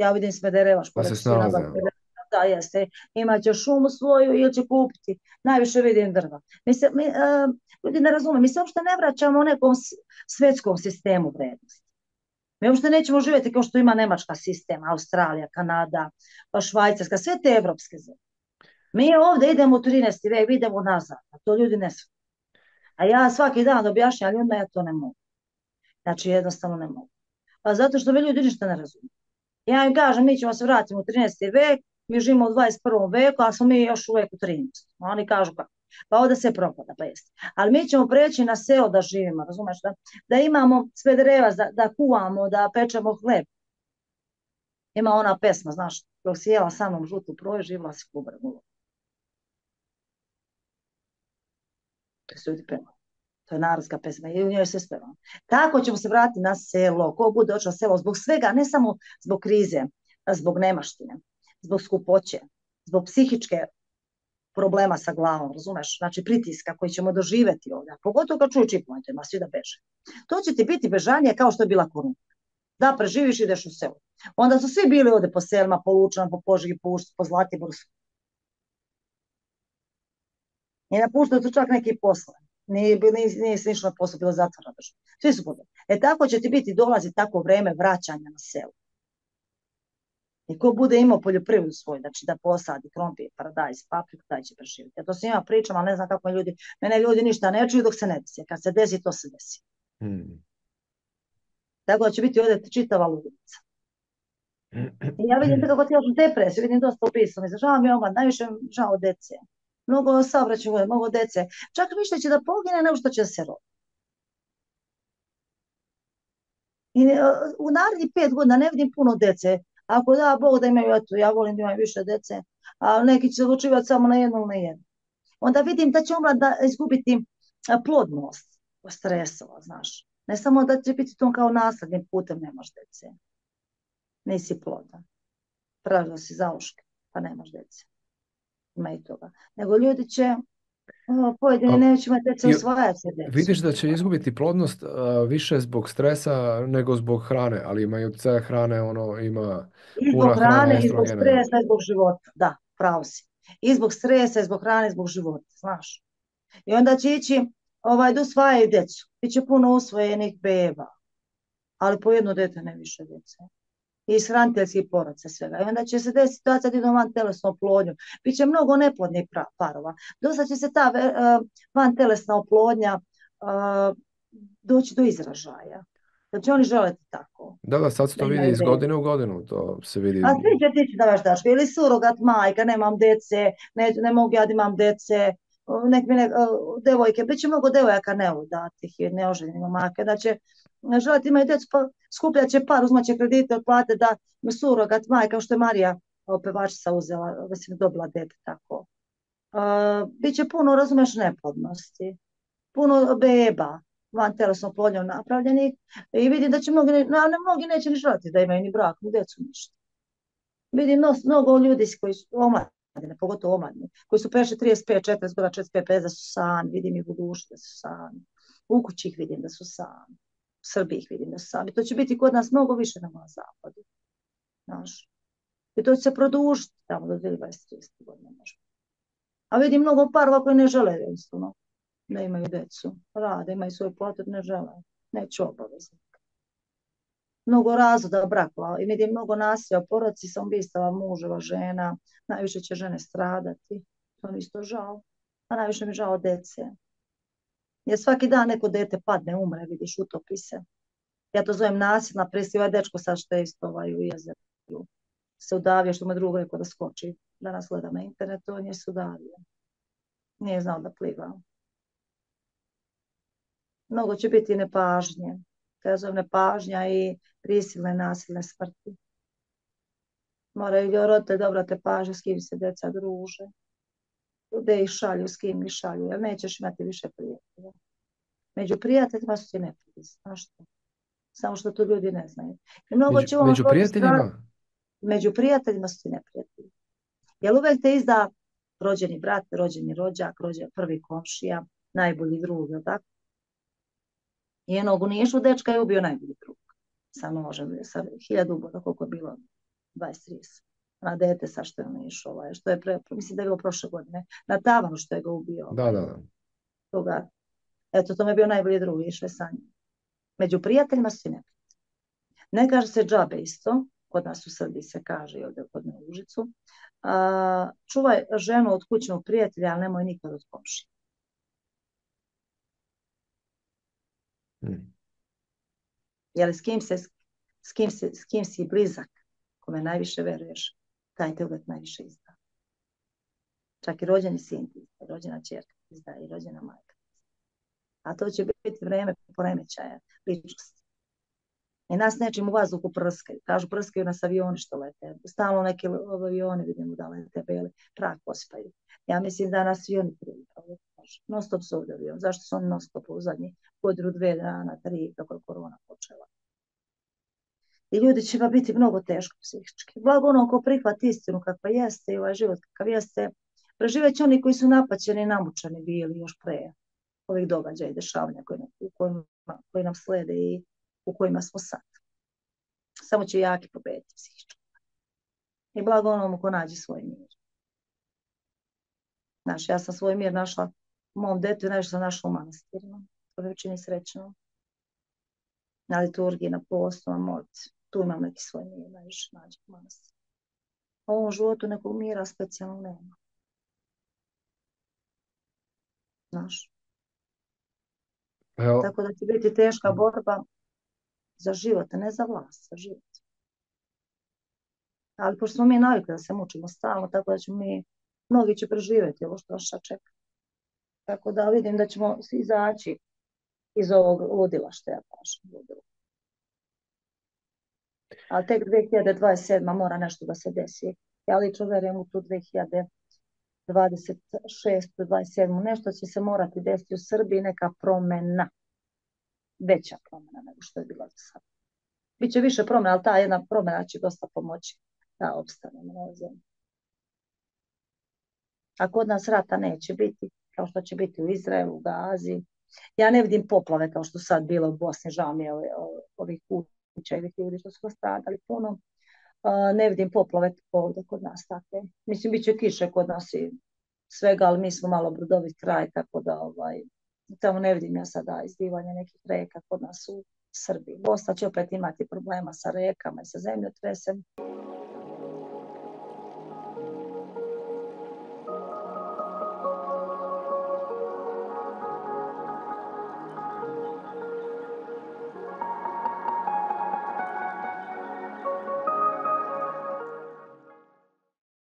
Ja vidim Smederevac, Da pored se Sinova, snalaze. da jeste, imaće šumu svoju ili će kupiti. Najviše vidim drva. Ljudi ne razume, mi se uopšte ne vraćamo u nekom svetskom sistemu vrednosti. Mi uopšte nećemo živjeti kao što ima Nemačka sistem, Australija, Kanada, pa Švajcarska, sve te evropske zemlje. Mi ovdje idemo u 13. vek, idemo nazad, a to ljudi ne shvataju. A ja svaki dan objašnjam ljudima, ja to ne mogu. Znači jednostavno ne mogu. Pa zato što me ljudi ništa ne razumiju. Ja im kažem, mi ćemo se vratiti u 13. vek, mi živimo u 21. veku, a smo mi još uvijek u 13. Oni kažu kako. Pa ovdje se propada, pa jeste. Ali mi ćemo preći na selo da živimo, razumeš, da imamo sve dreva, da kuvamo, da pečemo hleb. Ima ona pesma, znaš, dok si jela sa mnom žutu proju, živjela si kubra gula. To su ljudi pevali. To je narodska pesma i u njoj sve spevamo. Tako ćemo se vratiti na selo. Ko bude došao na selo zbog svega, ne samo zbog krize, zbog nemaštine, zbog skupoće, zbog psihičke problema sa glavom, razumeš? Znači pritiska koji ćemo doživjeti ovdje. Pogotovo kad čuju čipovanje, ima svi da beže. To će ti biti bežanje kao što je bila korona. Da preživiš i ideš u selo. Onda su svi bili ovdje po selima, po Lučanu, po Požegi, po Zlatiboru. I napuštaju su čak neki posle. Nije se nišlo na poslu, bilo zatvoreno. Svi su pobjeli. Tako će ti biti, dolazi tako vreme vraćanja na selo. I ko bude imao poljoprivredu svoju, znači da posadi krompir, paradajz, papriku, taj će preživjeti. Ja to s njima pričam, ali ne znam kako mene ljudi ništa ne čuju dok se ne desi. Kad se desi, to se desi. Tako da će biti ovdje čitava ludica. I ja vidim kako ti još depresiju, vidim dosta upisano. Žao mi je omad, najviše žao dece. Mnogo saobraćaja, mnogo dece. Čak više će da pogine nego što će da se rodi. I u narednih 5 godina ne vidim puno dece. Ako da, Bog da imaju, eto, ja volim da imaju više dece, a neki će odlučivati samo na jednu ili na jednu. Onda vidim da će omlad izgubiti plodnost od stresova, znaš. Ne samo da će biti tom kao naslednim putem, nemaš dece. Nisi plodan. Pravila si zauške, pa nemaš dece. Ima i toga. Nego ljudi će, pojedini neće imati dece, usvajati se dece. Vidiš da će izgubiti plodnost više zbog stresa nego zbog hrane, ali imaju C hrane, ima I zbog puna hrana hrane, i zbog estrogena. stresa, i zbog života. Da, pravo si. I zbog stresa, i zbog hrane, i zbog života, znaš. I onda će ići da usvajaju djecu. Biće puno usvojenih beba. Ali po jedno dete, ne više djece. I iz hraniteljskih porodca svega. I onda će se desiti situacija da idu van telesnu oplodnju. Biće mnogo neplodnih parova. Dosta će se ta van telesna oplodnja doći do izražaja. Znači oni žele tako. Da, sad se to vidi iz godine u godinu, to se vidi. A svi će tići da vaš daš, ili surogat majka, nemam dece, ne mogu ja da imam dece, devojke, bit će mnogo devojaka neudatih i neoženjenih momaka, da će želiti imaju djecu, pa skupljat će par, uzmaće kredite od plate da surogat majka, kao što je Marija pevačica uzela, mislim, dobila dete tako. Biće puno, razumeš, neplodnosti, puno beba, van telesnom oplodnjom napravljenih i vidim da će mnogi neće ni želiti da imaju ni brak, ni djecu, ništa. Vidim mnogo ljudi koji su omladine, pogotovo omladine, koji su prešli 35, 40 godina, 45, 50 da su sami, vidim ih u duši da su sami. U kući ih vidim da su sami. U Srbiji ih vidim da su sami. To će biti kod nas mnogo više nego na zapadu. Znaš. I to će se produžiti tamo do 20-30 godina. A vidim mnogo parova koji ne žele jednostavno da imaju decu. Rade, imaju svoju platu, ne žele. Neće obavezno. Mnogo razvoda brakova i vidim mnogo nasilja u porodici, samoubistava muževa, žena, najviše će žene stradati, to mi isto žao, a najviše mi žao dece. Jer svaki dan neko dete padne, umre, vidiš, utopi se. Ja to zovem nasilna presija, ovaj dečko sad što je isto u jezeru. Se udavio, što mu je drugo rekao da skoči. Danas gledam na internetu, on je se udavio. Nije znao da pliva. Mnogo će biti nepažnje. Ja zovem nepažnja i prisilne nasilne smrti. Moraju roditelji da obrate pažnju s kim se deca druže. Gde ih šalju, s kim ih šalju, jer nećeš imati više prijatelja. Među prijateljima su ti neprijatelji, znaš što? Samo što to ljudi ne znaju. Među prijateljima? Među prijateljima su ti neprijatelji. Jer uvek te izda rođeni brat, rođeni rođak, prvi komšija, najbolji drug, je li tako? I jednog u Nišu dečka je ubio najbolji drug. Sa nožem, sa 1000 uboda, koliko je bilo. 20-30. Na dete sa što je on išao, što je mislim da je bilo prošle godine, na tavanu što je ga ubio. Da. Toga. Eto, to mi je bio najbolji drug, išao je sa njim. Među prijateljima su i neprijatelji. Ne kaže se džabe isto, kod nas u Srbiji se kaže i ovdje kod me u Užicu. Čuvaj ženu od kućnog prijatelja, ali nemoj nikad od komšije. Jer s kim si blizak, kome najviše veruješ, taj te uvijek najviše izda. Čak i rođeni sin ti izda, rođena ćerka ti izda i rođena majka. A to će biti vreme poremećaja ličnosti. I nas nečim u vazduhu prskaju. Kažu prskaju nas avioni što lete. Stalno neki avioni vidimo da lete bele, prah pospaju. Ja mislim da nas svi oni prije. Non stop su ovdje avion. Zašto su oni non stop u zadnji godinu, 2 dana, 3, kako je korona počela. I ljudi će biti mnogo teško psihički. Blago ono ko prihvati istinu kakva jeste i ovaj život kakav jeste, preživjet će oni koji su napaćeni i namučeni bili još pre ovih događaja i dešavanja koji nam slede i u kojima smo sad. Samo će jaki pobediti psihički. I blago onomu ko nađe svoj mir. Znaš, ja sam svoj mir našla u mom detu i najviše sam našla u manastirima. To me učini srećno. Na liturgiji, na postu, na molitvi. Tu imam neki svoj mir, najviše nađe u manastiru. A u ovom životu nekog mira specijalno nema. Znaš. Evo. Tako da će biti teška borba za život, a ne za vlast, za život. Ali pošto smo mi navikli da se mučimo stalno, tako da ćemo mnogi će preživjeti ovo što nas čeka. Tako da vidim da ćemo svi izaći iz ovog ludila, što ja kažem, ludila. Ali tek 2027. mora nešto da se desi. Ja lično verujem u tu 2026. 27. Nešto će se morati desiti u Srbiji, neka promjena. Veća promjena nego što je bila do sada. Biće više promjena, ali ta jedna promjena će dosta pomoći da opstanemo na ovoj zemlji. A kod nas rata neće biti, kao što će biti u Izraelu, u Gazi. Ja ne vidim poplave kao što sad bilo u Bosni, žao mi je ovih kuća i ovih ljudi što su stradali puno. Ne vidim poplave ovdje kod nas takve. Mislim, bit će kiše kod nas i svega, ali mi smo malo brodovit kraj, tako da tamo ne vidim ja sada izbivanje nekih reka kod nas u Srbiji. Bosna će opet imati problema sa rekama i sa zemljotresem.